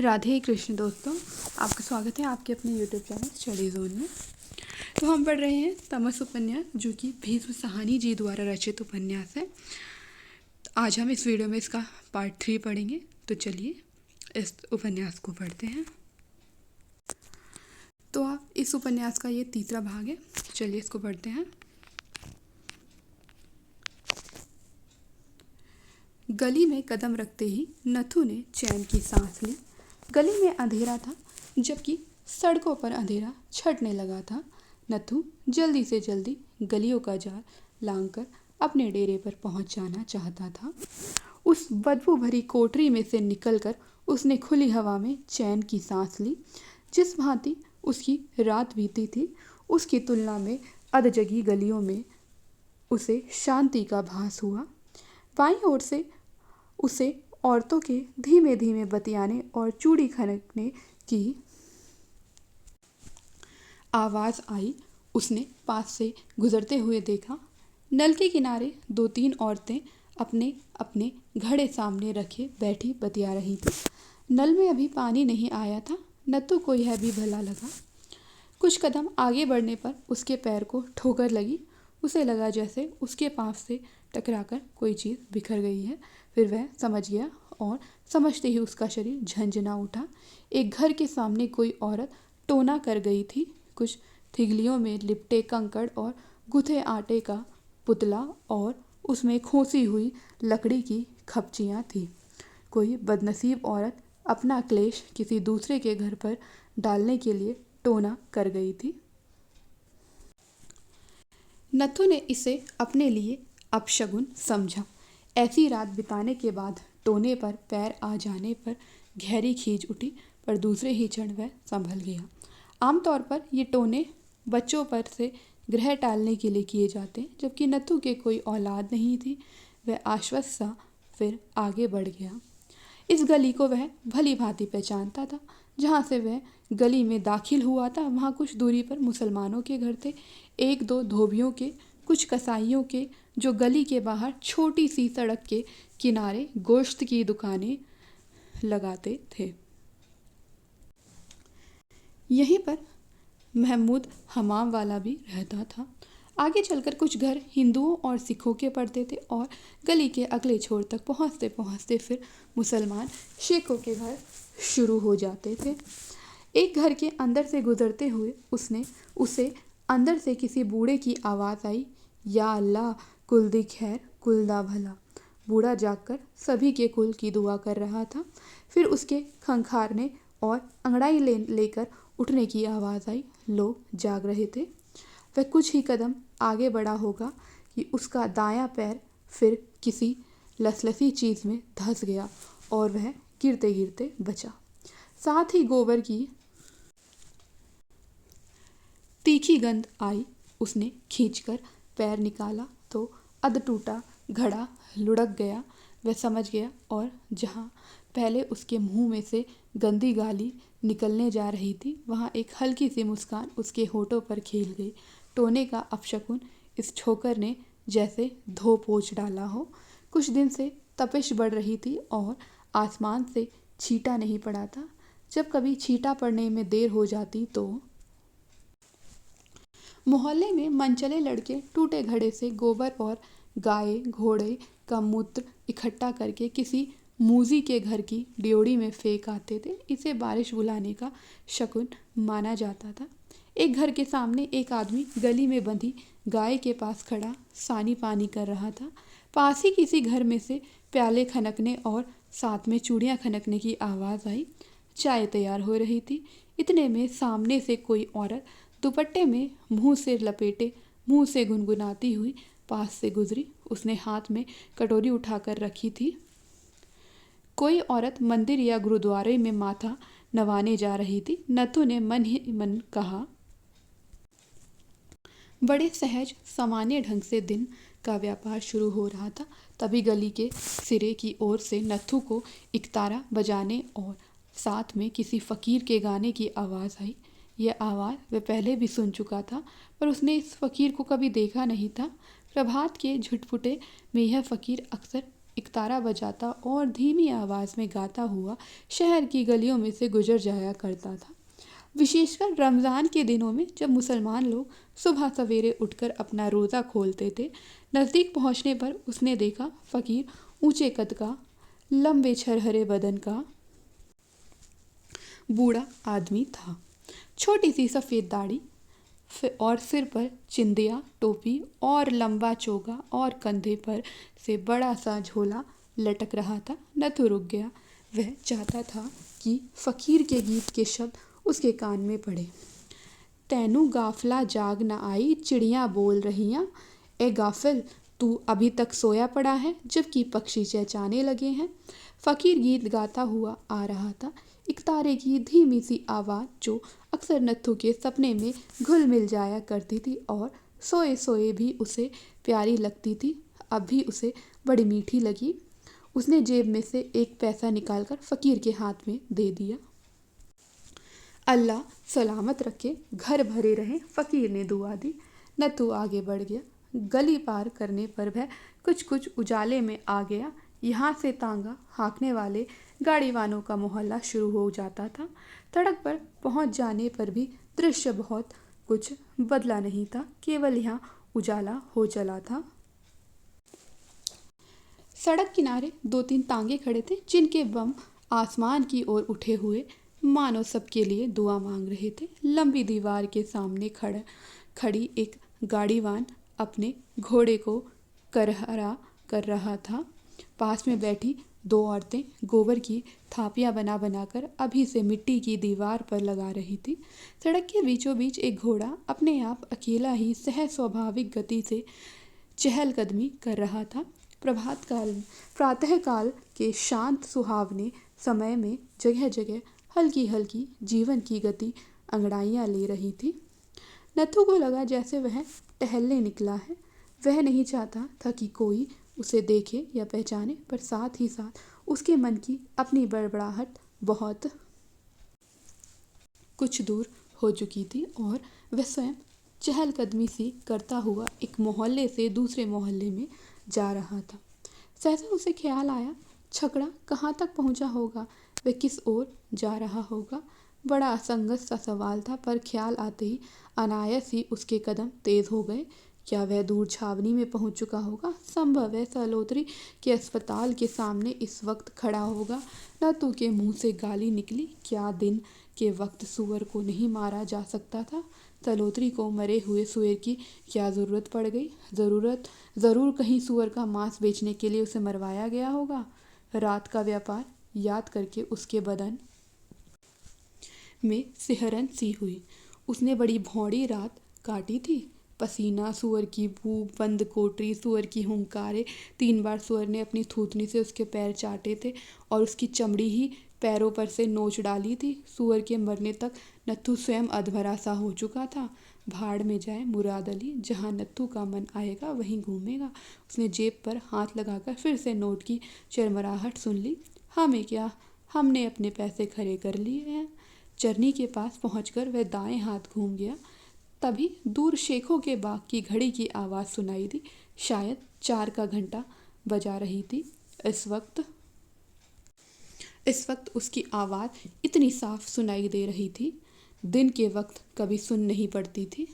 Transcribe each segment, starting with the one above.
राधे कृष्ण दोस्तों, आपका स्वागत है आपके अपने यूट्यूब चैनल स्टडी जोन में। तो हम पढ़ रहे हैं तमस उपन्यास, जो कि भीष्म साहनी जी द्वारा रचित उपन्यास है। आज हम इस वीडियो में इसका पार्ट 3 पढ़ेंगे। तो चलिए इस उपन्यास को पढ़ते हैं। तो आप इस उपन्यास का ये तीसरा भाग है। चलिए इसको पढ़ते हैं। गली में कदम रखते ही नथु ने चैन की सांस ली। गली में अंधेरा था, जबकि सड़कों पर अंधेरा छटने लगा था। नथु जल्दी से जल्दी गलियों का जाल लांघकर अपने डेरे पर पहुंच जाना चाहता था। उस बदबू भरी कोठरी में से निकलकर उसने खुली हवा में चैन की सांस ली। जिस भांति उसकी रात बीती थी, उसकी तुलना में अधजगी गलियों में उसे शांति का भास हुआ। बाईं ओर से उसे औरतों के धीमे धीमे बतियाने और चूड़ी खनकने की आवाज़ आई। उसने पास से गुजरते हुए देखा। नल के किनारे 2-3 औरतें अपने अपने घड़े सामने रखे बैठी बतिया रही थी। नल में अभी पानी नहीं आया था। नत्थु को यह भी भला लगा। कुछ कदम आगे बढ़ने पर उसके पैर को ठोकर लगी। उसे लगा जैसे उसके पाँव से टकराकर कोई चीज़ बिखर गई है। फिर वह समझ गया और समझते ही उसका शरीर झंझना उठा। एक घर के सामने कोई औरत टोना कर गई थी। कुछ थिगलियों में लिपटे कंकड़ और गुथे आटे का पुतला और उसमें खोसी हुई लकड़ी की खपचियाँ थीं। कोई बदनसीब औरत अपना क्लेश किसी दूसरे के घर पर डालने के लिए टोना कर गई थी। नथु ने इसे अपने लिए अपशगुन समझा। ऐसी रात बिताने के बाद टोने पर पैर आ जाने पर गहरी खींच उठी, पर दूसरे ही क्षण वह संभल गया। आमतौर पर ये टोने बच्चों पर से ग्रह टालने के लिए किए जाते, जबकि नथु के कोई औलाद नहीं थी। वह आश्वस्त सा फिर आगे बढ़ गया। इस गली को वह भली भांति पहचानता था। जहाँ से वह गली में दाखिल हुआ था, वहाँ कुछ दूरी पर मुसलमानों के घर थे, 1-2 धोबियों के, कुछ कसाईयों के, जो गली के बाहर छोटी सी सड़क के किनारे गोश्त की दुकानें लगाते थे। यहीं पर महमूद हमाम वाला भी रहता था। आगे चलकर कुछ घर हिंदुओं और सिखों के पड़ते थे और गली के अगले छोर तक पहुँचते पहुँचते फिर मुसलमान शेखों के घर शुरू हो जाते थे। एक घर के अंदर से गुजरते हुए उसे अंदर से किसी बूढ़े की आवाज़ आई, या अल्लाह, कुल दी खैर, कुल दा भला। बूढ़ा जागकर सभी के कुल की दुआ कर रहा था। फिर उसके खंखारने और अंगड़ाई लेकर उठने की आवाज़ आई। लोग जाग रहे थे। वह कुछ ही कदम आगे बढ़ा होगा कि उसका दायां पैर फिर किसी लसलसी चीज़ में धंस गया और वह गिरते गिरते बचा। साथ ही गोबर की तीखी गंध आई। उसने खींचकर पैर निकाला तो अध टूटा घड़ा लुढ़क गया। वह समझ गया और जहाँ पहले उसके मुंह में से गंदी गाली निकलने जा रही थी, वहाँ एक हल्की सी मुस्कान उसके होठों पर खेल गई। टोने का अपशकुन इस ठोकर ने जैसे धो पोंछ डाला हो। कुछ दिन से तपिश बढ़ रही थी और आसमान से छींटा नहीं पड़ा था। जब कभी छींटा पड़ने में देर हो जाती तो मोहल्ले में मनचले लड़के टूटे घड़े से गोबर और गाय घोड़े का मूत्र इकट्ठा करके किसी मूजी के घर की ड्योढ़ी में फेंक आते थे। इसे बारिश बुलाने का शकुन माना जाता था। एक घर के सामने एक आदमी गली में बंधी गाय के पास खड़ा सानी पानी कर रहा था। पास ही किसी घर में से प्याले खनकने और साथ में चूड़ियाँ खनकने की आवाज़ आई। चाय तैयार हो रही थी। इतने में सामने से कोई औरत दुपट्टे में मुंह से लपेटे, मुंह से गुनगुनाती हुई पास से गुजरी। उसने हाथ में कटोरी उठाकर रखी थी। कोई औरत मंदिर या गुरुद्वारे में माथा नवाने जा रही थी। नथु ने मन ही मन कहा। बड़े सहज सामान्य ढंग से दिन का व्यापार शुरू हो रहा था। तभी गली के सिरे की ओर से नथु को इकतारा बजाने और साथ में किसी फ़कीर के गाने की आवाज़ आई। यह आवाज़ वह पहले भी सुन चुका था, पर उसने इस फ़कीर को कभी देखा नहीं था। प्रभात के झुटपुटे में यह फ़कीर अक्सर इकतारा बजाता और धीमी आवाज़ में गाता हुआ शहर की गलियों में से गुजर जाया करता था। विशेषकर रमज़ान के दिनों में जब मुसलमान लोग सुबह सवेरे उठकर अपना रोज़ा खोलते थे। नज़दीक पहुंचने पर उसने देखा फ़कीर ऊंचे कद का, लंबे छरहरे बदन का बूढ़ा आदमी था। छोटी सी सफ़ेद दाढ़ी और सिर पर चिंदिया टोपी और लंबा चोगा और कंधे पर से बड़ा सा झोला लटक रहा था। नथु रुक गया। वह चाहता था कि फ़कीर के गीत के शब्द उसके कान में पड़े। तैनू गाफला जाग न आई, चिड़ियाँ बोल रहियाँ, ए गाफिल तू अभी तक सोया पड़ा है जबकि पक्षी चहचहाने लगे हैं। फ़कीर गीत गाता हुआ आ रहा था। एक तारे की धीमी सी आवाज़ जो अक्सर नत्थू के सपने में घुल मिल जाया करती थी और सोए सोए भी उसे प्यारी लगती थी, अब भी उसे बड़ी मीठी लगी। उसने जेब में से एक पैसा निकालकर फ़कीर के हाथ में दे दिया। अल्लाह सलामत रखे, घर भरे रहें, फ़कीर ने दुआ दी। नत्थू आगे बढ़ गया। गली पार करने पर वह कुछ कुछ उजाले में आ गया। यहाँ से तांगा हाँकने वाले गाड़ी वालों का मोहल्ला शुरू हो जाता था। सड़क पर पहुँच जाने पर भी दृश्य बहुत कुछ बदला नहीं था, केवल यहाँ उजाला हो चला था। सड़क किनारे 2-3 तांगे खड़े थे जिनके बम आसमान की ओर उठे हुए मानो सबके लिए दुआ मांग रहे थे। लंबी दीवार के सामने खड़ी एक गाड़ीवान अपने घोड़े को करहरा कर रहा था। पास में बैठी 2 औरतें गोबर की थापियां बना बनाकर अभी से मिट्टी की दीवार पर लगा रही थी। सड़क के बीचों बीच एक घोड़ा अपने आप अकेला ही सहज स्वाभाविक गति से चहलकदमी कर रहा था। प्रातःकाल के शांत सुहावने समय में जगह जगह हल्की हल्की जीवन की गति अंगड़ाइयाँ ले रही थी। नत्थू को लगा जैसे वह टहलने निकला है। वह नहीं चाहता था कि कोई उसे देखे या पहचाने, पर साथ ही साथ उसके मन की अपनी बड़बड़ाहट बहुत कुछ दूर हो चुकी थी और वह स्वयं चहलकदमी सी करता हुआ एक मोहल्ले से दूसरे मोहल्ले में जा रहा था। सहसा उसे ख्याल आया, छकड़ा कहाँ तक पहुँचा होगा, वह किस ओर जा रहा होगा। बड़ा असंगत सा सवाल था, पर ख्याल आते ही अनायास ही उसके कदम तेज हो गए। क्या वह दूर छावनी में पहुंच चुका होगा? संभव है सलोत्री के अस्पताल के सामने इस वक्त खड़ा होगा। नत्थू के मुंह से गाली निकली, क्या दिन के वक्त सूअर को नहीं मारा जा सकता था? सलोत्री को मरे हुए सूअर की क्या ज़रूरत पड़ गई? ज़रूर कहीं सूअर का मांस बेचने के लिए उसे मरवाया गया होगा। रात का व्यापार याद करके उसके बदन में सिहरन सी हुई। उसने बड़ी भौड़ी रात काटी थी। पसीना, सूअर की बू, बंद कोठरी, सूअर की हुंकारे। 3 बार सूअर ने अपनी थूथनी से उसके पैर चाटे थे और उसकी चमड़ी ही पैरों पर से नोच डाली थी। सूअर के मरने तक नत्थू स्वयं अधभरा सा हो चुका था। भाड़ में जाए मुराद अली, जहाँ नत्थू का मन आएगा वहीं घूमेगा। उसने जेब पर हाथ लगाकर फिर से नोट की चरमराहट सुन ली। हमें क्या, हमने अपने पैसे खरे कर लिए हैं। चरनी के पास पहुंचकर वह दाएं हाथ घूम गया। तभी दूर शेखों के बाग की घड़ी की आवाज़ सुनाई दी। शायद 4 का घंटा बजा रही थी। इस वक्त उसकी आवाज़ इतनी साफ सुनाई दे रही थी, दिन के वक्त कभी सुन नहीं पड़ती थी।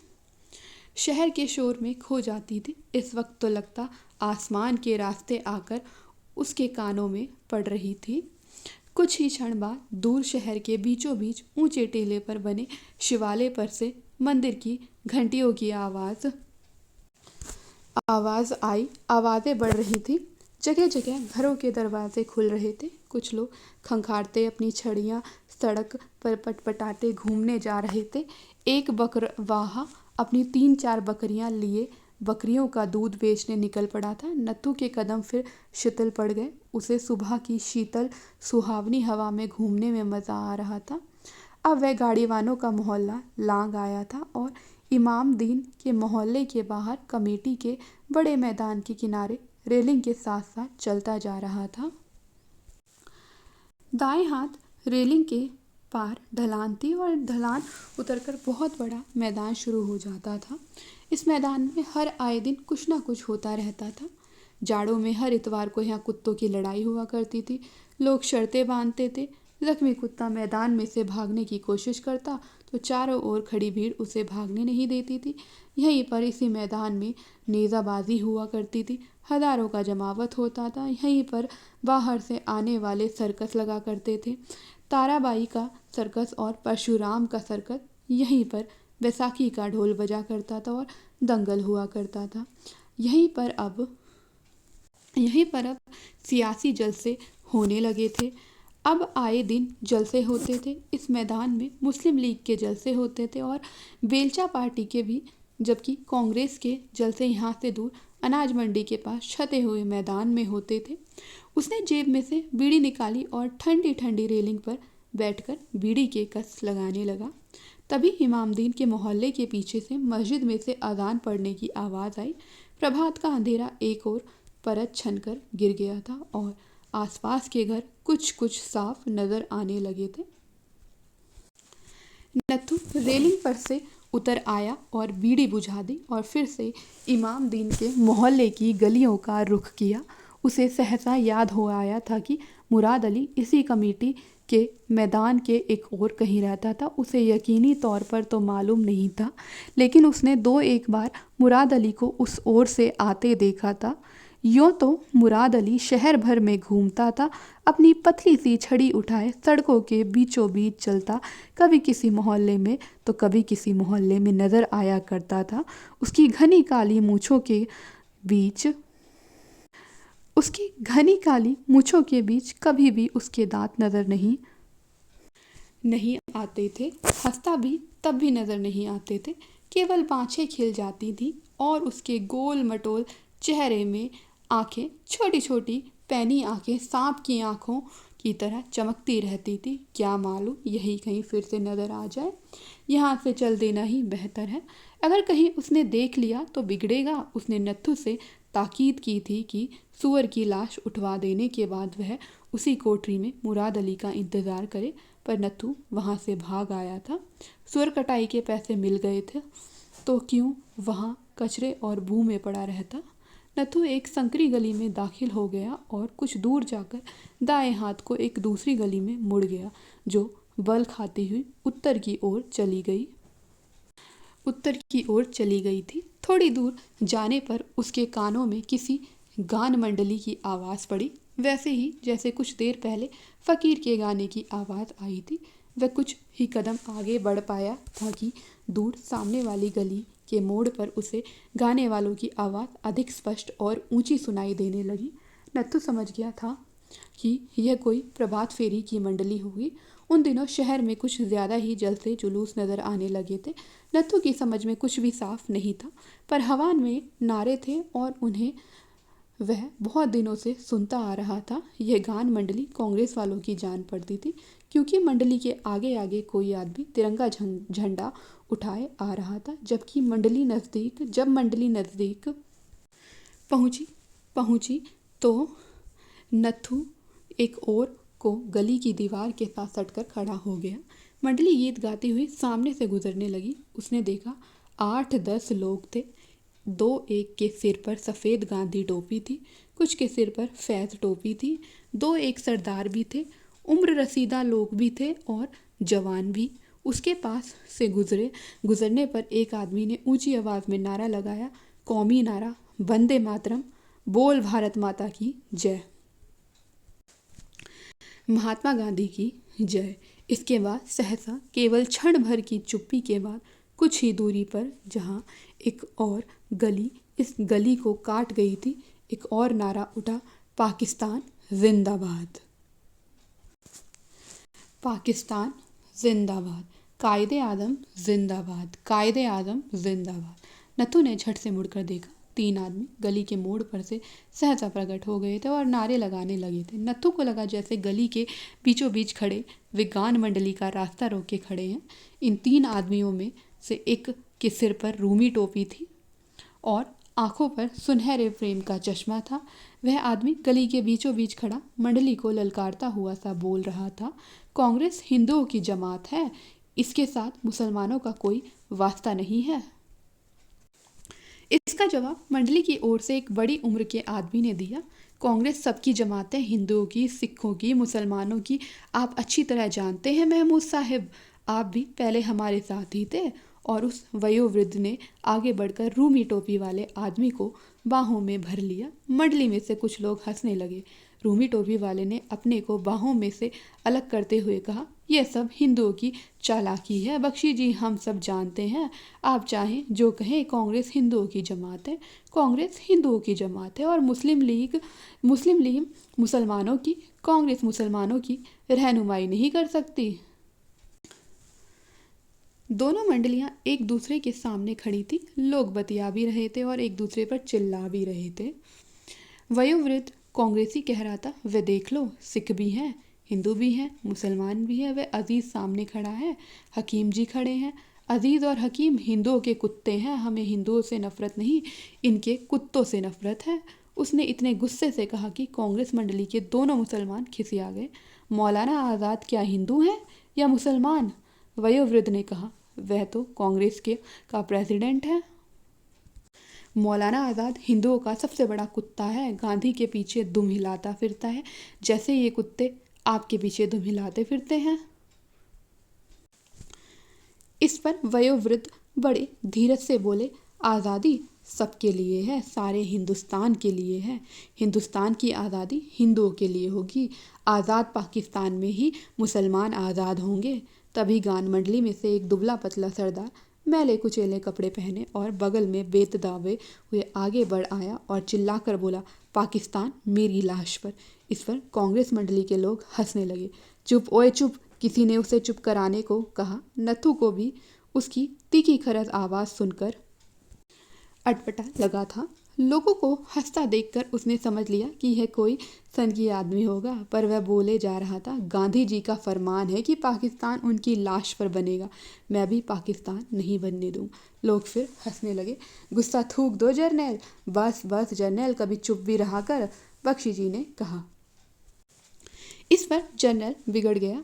शहर के शोर में खो जाती थी। इस वक्त तो लगता आसमान के रास्ते आकर उसके कानों में पड़ रही थी। कुछ ही क्षण बाद दूर शहर के बीचों बीच ऊंचे टीले पर बने शिवालय पर से मंदिर की घंटियों की आवाज़ आई। आवाज़ें बढ़ रही थी। जगह जगह घरों के दरवाजे खुल रहे थे। कुछ लोग खंखारते अपनी छड़ियाँ सड़क पर पटपटाते घूमने जा रहे थे। एक बकरवाहा अपनी 3-4 बकरियाँ लिए बकरियों का दूध बेचने निकल पड़ा था। नत्थू के कदम फिर शिथिल पड़ गए। उसे सुबह की शीतल सुहावनी हवा में घूमने में मज़ा आ रहा था। अब वह गाड़ीवानों का मोहल्ला लांग आया था और इमाम दीन के मोहल्ले के बाहर कमेटी के बड़े मैदान के किनारे रेलिंग के साथ साथ चलता जा रहा था। दाएं हाथ रेलिंग के पार ढलान थी और ढलान उतरकर बहुत बड़ा मैदान शुरू हो जाता था। इस मैदान में हर आए दिन कुछ ना कुछ होता रहता था। जाड़ों में हर इतवार को यहाँ कुत्तों की लड़ाई हुआ करती थी। लोग शर्तें बांधते थे। जख्मी कुत्ता मैदान में से भागने की कोशिश करता तो चारों ओर खड़ी भीड़ उसे भागने नहीं देती थी। यहीं पर इसी मैदान में नेज़ाबाजी हुआ करती थी। हज़ारों का जमावत होता था। यहीं पर बाहर से आने वाले सर्कस लगा करते थे। ताराबाई का सर्कस और परशुराम का सर्कस यहीं पर बैसाखी का ढोल बजा करता था और दंगल हुआ करता था। यहीं पर अब सियासी जलसे होने लगे थे। अब आए दिन जलसे होते थे। इस मैदान में मुस्लिम लीग के जलसे होते थे और बेलचा पार्टी के भी, जबकि कांग्रेस के जलसे यहाँ से दूर अनाज मंडी के पास छते हुए मैदान में होते थे। उसने जेब में से बीड़ी निकाली और ठंडी ठंडी रेलिंग पर बैठकर बीड़ी के कस लगाने लगा। तभी इमामदीन के मोहल्ले के पीछे से मस्जिद में से अजान पढ़ने की आवाज़ आई। प्रभात का अंधेरा एक और परत छनकर गिर गया था और आसपास के घर कुछ कुछ साफ नजर आने लगे थे। नत्थू रेलिंग पर से उतर आया और बीड़ी बुझा दी और फिर से इमामदीन के मोहल्ले की गलियों का रुख किया। उसे सहसा याद हो आया था कि मुराद अली इसी कमेटी के मैदान के एक और कहीं रहता था। उसे यकीनी तौर पर तो मालूम नहीं था, लेकिन उसने दो एक बार मुराद अली को उस ओर से आते देखा था। यूँ तो मुराद अली शहर भर में घूमता था, अपनी पतली सी छड़ी उठाए सड़कों के बीचों बीच चलता, कभी किसी मोहल्ले में तो कभी किसी मोहल्ले में नज़र आया करता था। उसकी घनी काली मूँछों के बीच कभी भी उसके दांत नज़र नहीं आते थे। हंसता भी तब भी नज़र नहीं आते थे, केवल बाँछें खिल जाती थी और उसके गोल मटोल चेहरे में आंखें, छोटी छोटी पैनी आंखें सांप की आंखों की तरह चमकती रहती थी। क्या मालूम यही कहीं फिर से नज़र आ जाए। यहाँ से चल देना ही बेहतर है, अगर कहीं उसने देख लिया तो बिगड़ेगा। उसने नत्थू से ताकीद की थी कि सुअर की लाश उठवा देने के बाद वह उसी कोठरी में मुराद अली का इंतज़ार करे, पर नत्थू वहाँ से भाग आया था। सुअर कटाई के पैसे मिल गए थे तो क्यों वहाँ कचरे और बू में पड़ा रहता। नत्थू एक संकरी गली में दाखिल हो गया और कुछ दूर जाकर दाएं हाथ को एक दूसरी गली में मुड़ गया, जो बल खाती हुई उत्तर की ओर चली गई थी। थोड़ी दूर जाने पर उसके कानों में किसी गान मंडली की आवाज़ पड़ी, वैसे ही जैसे कुछ देर पहले फ़कीर के गाने की आवाज़ आई थी। वह कुछ ही कदम आगे बढ़ पाया था कि दूर सामने वाली गली के मोड़ पर उसे गाने वालों की आवाज़ अधिक स्पष्ट और ऊंची सुनाई देने लगी। नत्थू समझ गया था कि यह कोई प्रभात फेरी की मंडली होगी। उन दिनों शहर में कुछ ज़्यादा ही जलसे जुलूस नज़र आने लगे थे। नत्थू की समझ में कुछ भी साफ नहीं था, पर हवा में नारे थे और उन्हें वह बहुत दिनों से सुनता आ रहा था। यह गान मंडली कांग्रेस वालों की जान पड़ती थी, क्योंकि मंडली के आगे आगे कोई आदमी तिरंगा झंडा उठाए आ रहा था। जब मंडली नज़दीक पहुंची तो नत्थू एक और को गली की दीवार के साथ सटकर खड़ा हो गया। मंडली गीत गाती हुई सामने से गुजरने लगी। उसने देखा 8-10 लोग थे। 2-1 के सिर पर सफ़ेद गांधी टोपी थी, कुछ के सिर पर फैज़ टोपी थी। 2-1 सरदार भी थे, उम्र रसीदा लोग भी थे और जवान भी। उसके पास से गुजरने पर एक आदमी ने ऊंची आवाज़ में नारा लगाया, कौमी नारा, वंदे मातरम, बोल भारत माता की जय, महात्मा गांधी की जय। इसके बाद सहसा केवल क्षण भर की चुप्पी के बाद कुछ ही दूरी पर, जहाँ एक और गली इस गली को काट गई थी, एक और नारा उठा, पाकिस्तान जिंदाबाद, पाकिस्तान जिंदाबाद, कायदे आज़म जिंदाबाद, कायदे आज़म जिंदाबाद। नत्थू ने झट से मुड़कर देखा। 3 आदमी गली के मोड़ पर से सहसा प्रकट हो गए थे और नारे लगाने लगे थे। नत्थू को लगा जैसे गली के बीचों बीच खड़े वे गान मंडली का रास्ता रोक के खड़े हैं। इन 3 आदमियों में से एक के सिर पर रूमी टोपी थी और आंखों पर सुनहरे फ्रेम का चश्मा था। वह आदमी गली के बीचों बीच खड़ा मंडली को ललकारता हुआ सा बोल रहा था, कांग्रेस हिंदुओं की जमात है, इसके साथ मुसलमानों का कोई वास्ता नहीं है। इसका जवाब मंडली की ओर से एक बड़ी उम्र के आदमी ने दिया। कांग्रेस सबकी जमात है, हिंदुओं की, सिखों की, मुसलमानों की। आप अच्छी तरह जानते हैं महमूद साहिब, आप भी पहले हमारे साथ ही थे। और उस वयोवृद्ध ने आगे बढ़कर रूमी टोपी वाले आदमी को बाहों में भर लिया। मंडली में से कुछ लोग हंसने लगे। रूमी टोपी वाले ने अपने को बाहों में से अलग करते हुए कहा, यह सब हिंदुओं की चालाकी है बख्शी जी, हम सब जानते हैं। आप चाहें जो कहें, कांग्रेस हिंदुओं की जमात है, कांग्रेस हिंदुओं की जमात है। और मुस्लिम लीग मुसलमानों की, कांग्रेस मुसलमानों की रहनुमाई नहीं कर सकती। दोनों मंडलियां एक दूसरे के सामने खड़ी थी। लोग बतिया भी रहे थे और एक दूसरे पर चिल्ला भी रहे थे। वयोवृद्ध कांग्रेसी कह रहा था, वे देख लो, सिख भी हैं, हिंदू भी हैं, मुसलमान भी हैं। वे अजीज सामने खड़ा है, हकीम जी खड़े हैं। अजीज और हकीम हिंदुओं के कुत्ते हैं, हमें हिंदुओं से नफरत नहीं, इनके कुत्तों से नफरत है। उसने इतने गुस्से से कहा कि कांग्रेस मंडली के दोनों मुसलमान खिसिया गए। मौलाना आज़ाद क्या हिंदू हैं या मुसलमान? वयोवृद्ध ने कहा, वह तो कांग्रेस का प्रेसिडेंट है। मौलाना आज़ाद हिंदुओं का सबसे बड़ा कुत्ता है, गांधी के पीछे दुम हिलाता फिरता है, जैसे ये कुत्ते आपके पीछे दुम हिलाते फिरते हैं। इस पर वयोवृद्ध बड़े धीरज से बोले, आज़ादी सबके लिए है, सारे हिंदुस्तान के लिए है। हिंदुस्तान की आज़ादी हिंदुओं के लिए होगी। आज़ाद पाकिस्तान में ही मुसलमान आज़ाद होंगे। तभी गान मंडली में से एक दुबला पतला सरदार मैले कुचेले कपड़े पहने और बगल में बेत दावे हुए आगे बढ़ आया और चिल्लाकर बोला, पाकिस्तान मेरी लाश पर। इस पर कांग्रेस मंडली के लोग हंसने लगे। चुप ओए चुप, किसी ने उसे चुप कराने को कहा। नथु को भी उसकी तीखी खरज आवाज़ सुनकर अटपटा लगा था। लोगों को हंसता देखकर उसने समझ लिया कि यह कोई संघी आदमी होगा, पर वह बोले जा रहा था, गांधी जी का फरमान है कि पाकिस्तान उनकी लाश पर बनेगा, मैं भी पाकिस्तान नहीं बनने दूँ। लोग फिर हंसने लगे। गुस्सा थूक दो जर्नैल, बस बस जर्नैल, कभी चुप भी रहा कर, बख्शी जी ने कहा। इस पर जर्नैल बिगड़ गया।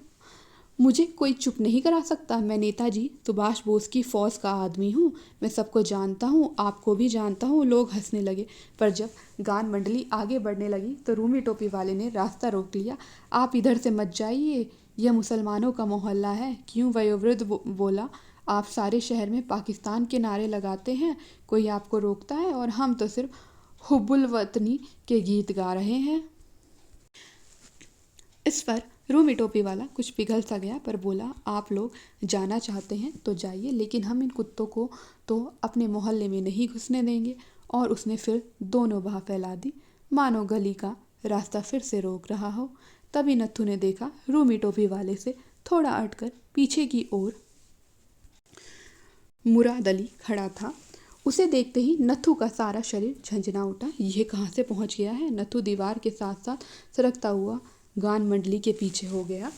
मुझे कोई चुप नहीं करा सकता, मैं नेताजी सुभाष बोस की फ़ौज का आदमी हूँ, मैं सबको जानता हूँ, आपको भी जानता हूँ। लोग हंसने लगे। पर जब गान मंडली आगे बढ़ने लगी तो रूमी टोपी वाले ने रास्ता रोक लिया। आप इधर से मत जाइए, यह मुसलमानों का मोहल्ला है। क्यों? वयोवृद्ध बोला, आप सारे शहर में पाकिस्तान के नारे लगाते हैं, कोई आपको रोकता है? और हम तो सिर्फ हुब्बुल वतनी के गीत गा रहे हैं। इस पर रूमी टोपी वाला कुछ पिघल सा गया, पर बोला, आप लोग जाना चाहते हैं तो जाइए, लेकिन हम इन कुत्तों को तो अपने मोहल्ले में नहीं घुसने देंगे। और उसने फिर दोनों बाह फैला दी, मानो गली का रास्ता फिर से रोक रहा हो। तभी नत्थू ने देखा रूमी टोपी वाले से थोड़ा हटकर पीछे की ओर मुराद अली खड़ा था। उसे देखते ही नत्थू का सारा शरीर झंझना उठा। यह कहाँ से पहुँच गया है? नत्थू दीवार के साथ साथ सरकता हुआ गान मंडली के पीछे हो गया।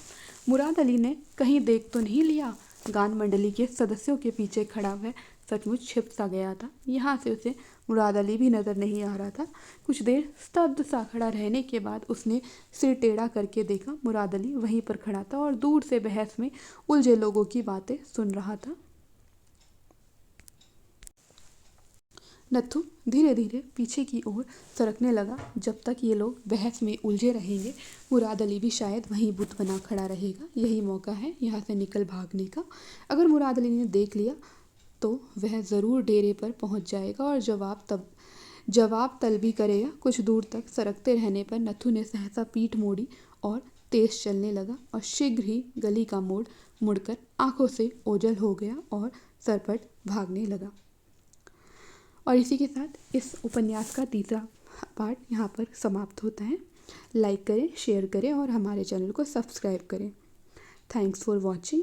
मुराद अली ने कहीं देख तो नहीं लिया, गान मंडली के सदस्यों के पीछे खड़ा वह सचमुच छिप सा गया था। यहाँ से उसे मुराद अली भी नज़र नहीं आ रहा था। कुछ देर स्तब्ध सा खड़ा रहने के बाद उसने सिर टेढ़ा करके देखा। मुराद अली वहीं पर खड़ा था और दूर से बहस में उलझे लोगों की बातें सुन रहा था। नत्थू धीरे धीरे पीछे की ओर सरकने लगा। जब तक ये लोग बहस में उलझे रहेंगे, मुराद अली भी शायद वहीं बुत बना खड़ा रहेगा। यही मौका है यहाँ से निकल भागने का। अगर मुराद अली ने देख लिया तो वह ज़रूर डेरे पर पहुँच जाएगा और जवाब तलबी करेगा। कुछ दूर तक सरकते रहने पर नत्थू ने सहसा पीठ मोड़ी और तेज चलने लगा और शीघ्र ही गली का मोड़ मुड़कर आंखों से ओझल हो गया और सरपट भागने लगा। और इसी के साथ इस उपन्यास का तीसरा पार्ट यहाँ पर समाप्त होता है। लाइक करें, शेयर करें और हमारे चैनल को सब्सक्राइब करें। Thanks for watching.